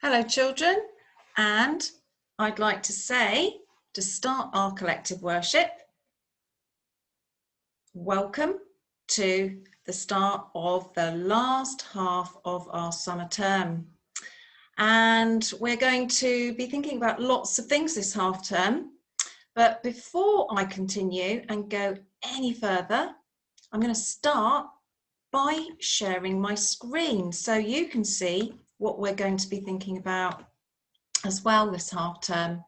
Hello children, and I'd like to say, to start our collective worship, welcome to the start of the last half of our summer term. And we're going to be thinking about lots of things this half term, but before I continue and go any further, I'm going to start by sharing my screen so you can see what we're going to be thinking about as well this half term.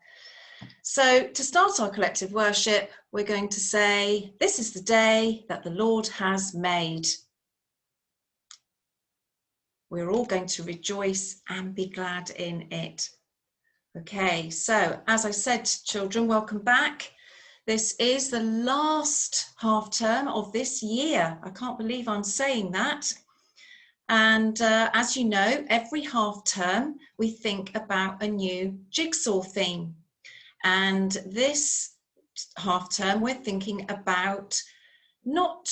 So to start our collective worship, we're going to say, this is the day that the Lord has made. We're all going to rejoice and be glad in it. Okay, so as I said, children, welcome back. This is the last half term of this year. I can't believe I'm saying that. And as you know, every half term, we think about a new jigsaw theme. And this half term, we're thinking about not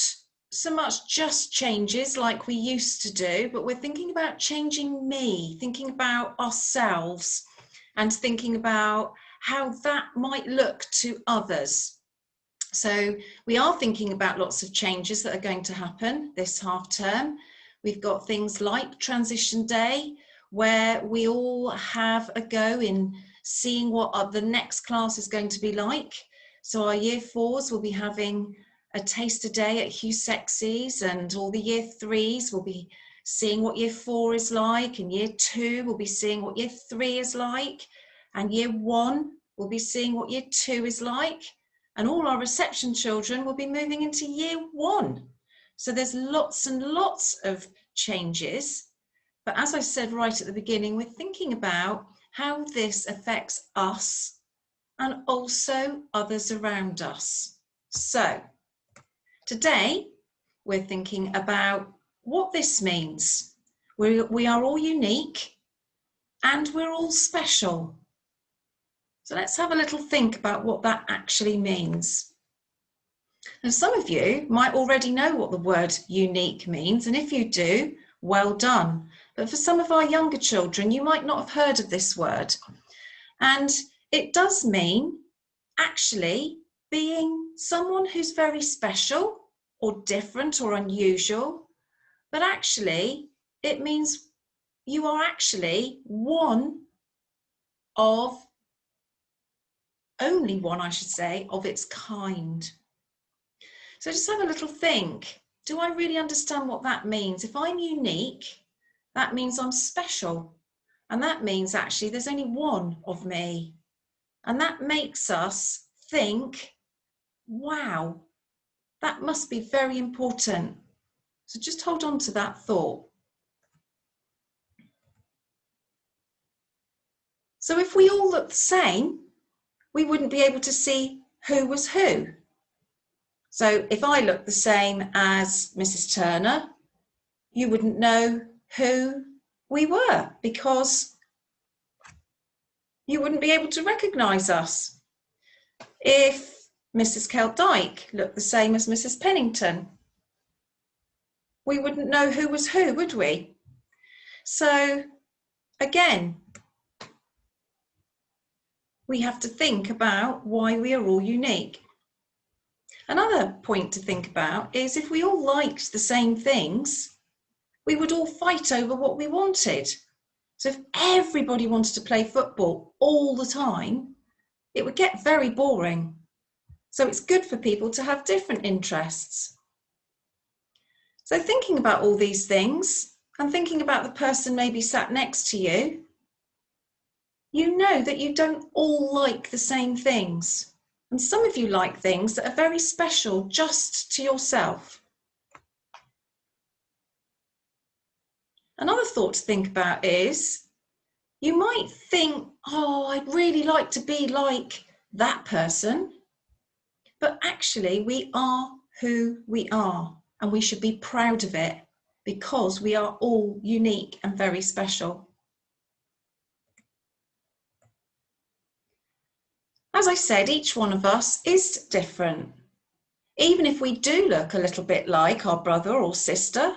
so much just changes like we used to do, but we're thinking about changing me, thinking about ourselves, and thinking about how that might look to others. So we are thinking about lots of changes that are going to happen this half term. We've got things like Transition Day, where we all have a go in seeing what the next class is going to be like. So our year fours will be having a taster day at Hugh Sexy's, and all the year threes will be seeing what year four is like, and year two will be seeing what year three is like, and year one will be seeing what year two is like, and all our reception children will be moving into year one. So there's lots and lots of changes. But as I said right at the beginning, we're thinking about how this affects us and also others around us. So today we're thinking about what this means. We are all unique and we're all special. So let's have a little think about what that actually means. And some of you might already know what the word unique means, and if you do, well done. But for some of our younger children, you might not have heard of this word. And it does mean actually being someone who's very special or different or unusual, but actually it means you are actually only one, I should say, of its kind. So just have a little think. Do I really understand what that means? If I'm unique, that means I'm special. And that means actually there's only one of me. And that makes us think, wow, that must be very important. So just hold on to that thought. So if we all look the same, we wouldn't be able to see who was who. So if I look the same as Mrs. Turner, you wouldn't know who we were because you wouldn't be able to recognise us. If Mrs. Keldyke looked the same as Mrs. Pennington, we wouldn't know who was who, would we? So again, we have to think about why we are all unique. Another point to think about is if we all liked the same things, we would all fight over what we wanted. So if everybody wanted to play football all the time, it would get very boring. So it's good for people to have different interests. So thinking about all these things and thinking about the person maybe sat next to you, you know that you don't all like the same things. And some of you like things that are very special just to yourself. Another thought to think about is, you might think, oh, I'd really like to be like that person. But actually, we are who we are, and we should be proud of it because we are all unique and very special. As I said, each one of us is different. Even if we do look a little bit like our brother or sister,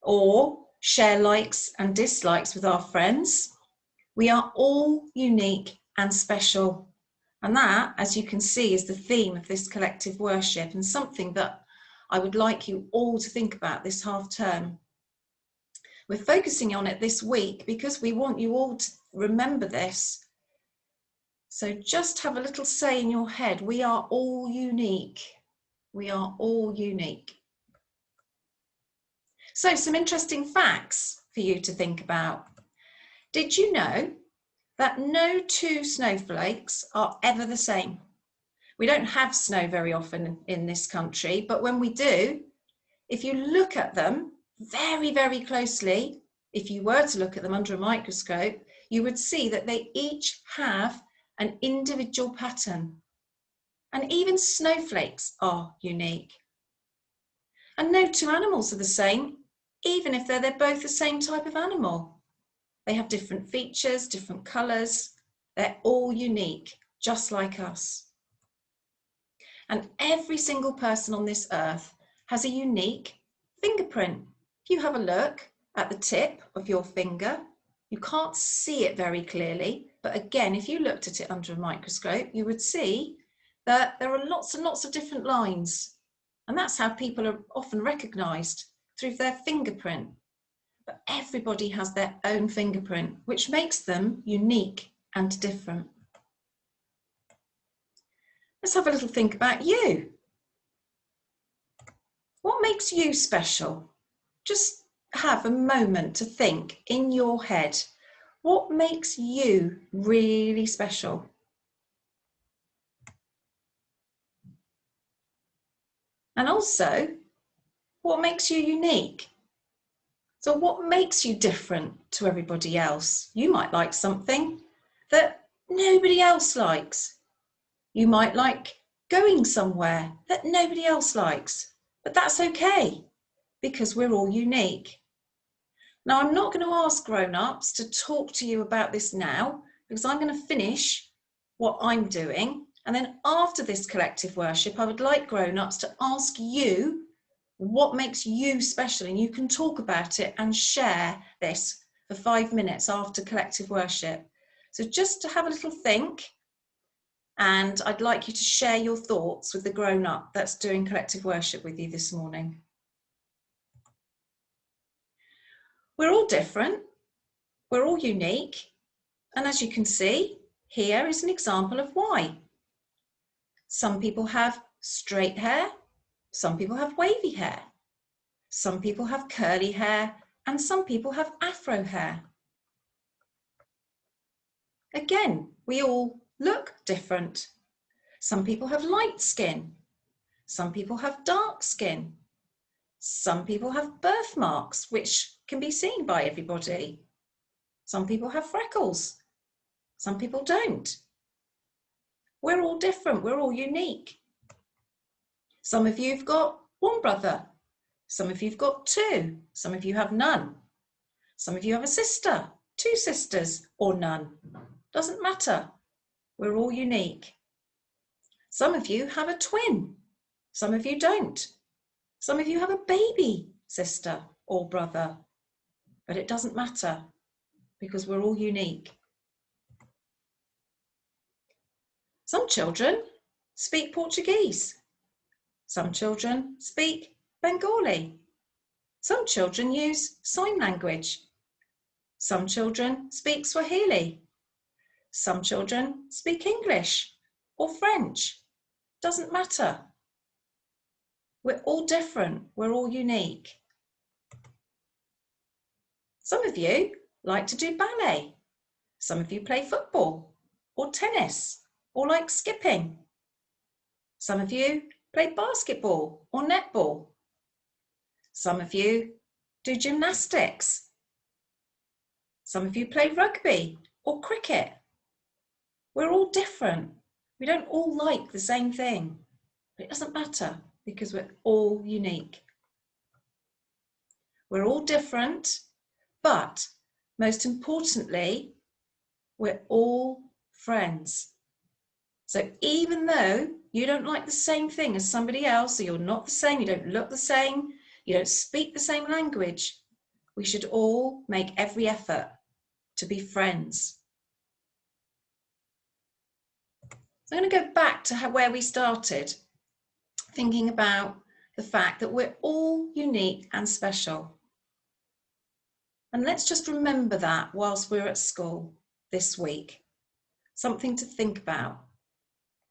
or share likes and dislikes with our friends, We are all unique and special. And that, as you can see, is the theme of this collective worship, and something that I would like you all to think about this half term. We're focusing on it this week because we want you all to remember this. So just have a little say in your head, we are all unique. We are all unique. So some interesting facts for you to think about. Did you know that no two snowflakes are ever the same? We don't have snow very often in this country, but when we do, if you look at them very, very closely, if you were to look at them under a microscope, you would see that they each have an individual pattern. And even snowflakes are unique. And no two animals are the same, even if they're both the same type of animal. They have different features, different colours. They're all unique, just like us. And every single person on this earth has a unique fingerprint. If you have a look at the tip of your finger, you can't see it very clearly, but again, if you looked at it under a microscope, you would see that there are lots and lots of different lines. And that's how people are often recognised, through their fingerprint. But everybody has their own fingerprint, which makes them unique and different. Let's have a little think about you. What makes you special? Just have a moment to think in your head. What makes you really special? And also, what makes you unique? So what makes you different to everybody else? You might like something that nobody else likes. You might like going somewhere that nobody else likes, but that's okay because we're all unique. Now, I'm not going to ask grown-ups to talk to you about this now because I'm going to finish what I'm doing. And then after this collective worship, I would like grown-ups to ask you what makes you special, and you can talk about it and share this for 5 minutes after collective worship. So just to have a little think, and I'd like you to share your thoughts with the grown-up that's doing collective worship with you this morning. We're all different, we're all unique, and as you can see, here is an example of why. Some people have straight hair, some people have wavy hair. Some people have curly hair and some people have afro hair. Again, we all look different. Some people have light skin. Some people have dark skin. Some people have birthmarks, which can be seen by everybody. Some people have freckles. Some people don't. We're all different. We're all unique. Some of you have got one brother. Some of you have got two. Some of you have none. Some of you have a sister, two sisters, or none. Doesn't matter. We're all unique. Some of you have a twin. Some of you don't. Some of you have a baby sister or brother. But it doesn't matter because we're all unique. Some children speak Portuguese. Some children speak Bengali. Some children use sign language. Some children speak Swahili. Some children speak English or French. Doesn't matter. We're all different. We're all unique. Some of you like to do ballet. Some of you play football or tennis or like skipping. Some of you play basketball or netball. Some of you do gymnastics. Some of you play rugby or cricket. We're all different. We don't all like the same thing, but it doesn't matter because we're all unique. We're all different, but most importantly, we're all friends. So even though you don't like the same thing as somebody else, or you're not the same, you don't look the same, you don't speak the same language, we should all make every effort to be friends I'm going to go back to where we started, thinking about the fact that we're all unique and special. And let's just remember that whilst we're at school this week. Something to think about.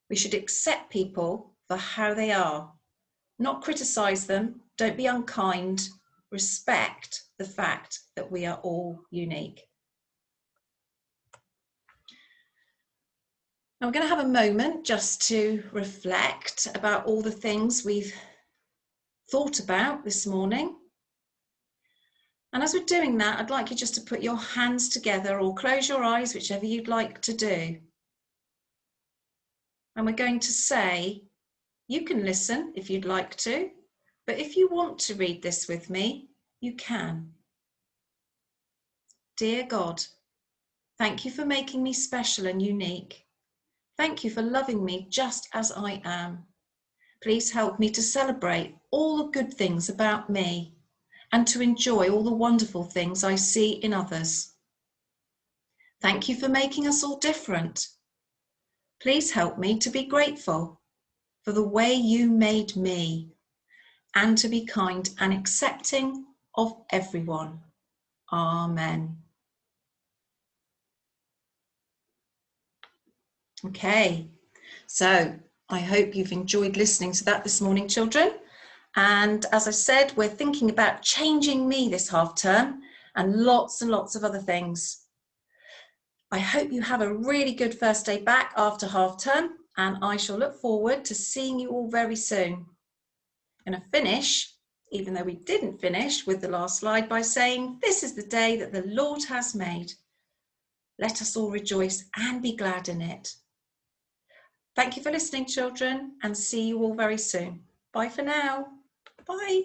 We should accept people for how they are, not criticise them, don't be unkind, respect the fact that we are all unique. Now we're going to have a moment just to reflect about all the things we've thought about this morning. And as we're doing that, I'd like you just to put your hands together or close your eyes, whichever you'd like to do. And we're going to say, you can listen if you'd like to, but if you want to read this with me, you can. Dear God, thank you for making me special and unique. Thank you for loving me just as I am. Please help me to celebrate all the good things about me and to enjoy all the wonderful things I see in others. Thank you for making us all different. Please help me to be grateful for the way you made me and to be kind and accepting of everyone. Amen. Okay, so I hope you've enjoyed listening to that this morning, children. And as I said, we're thinking about changing me this half term and lots of other things. I hope you have a really good first day back after half term, and I shall look forward to seeing you all very soon. I'm going to finish, even though we didn't finish, with the last slide by saying, this is the day that the Lord has made. Let us all rejoice and be glad in it. Thank you for listening, children, and see you all very soon. Bye for now. Bye.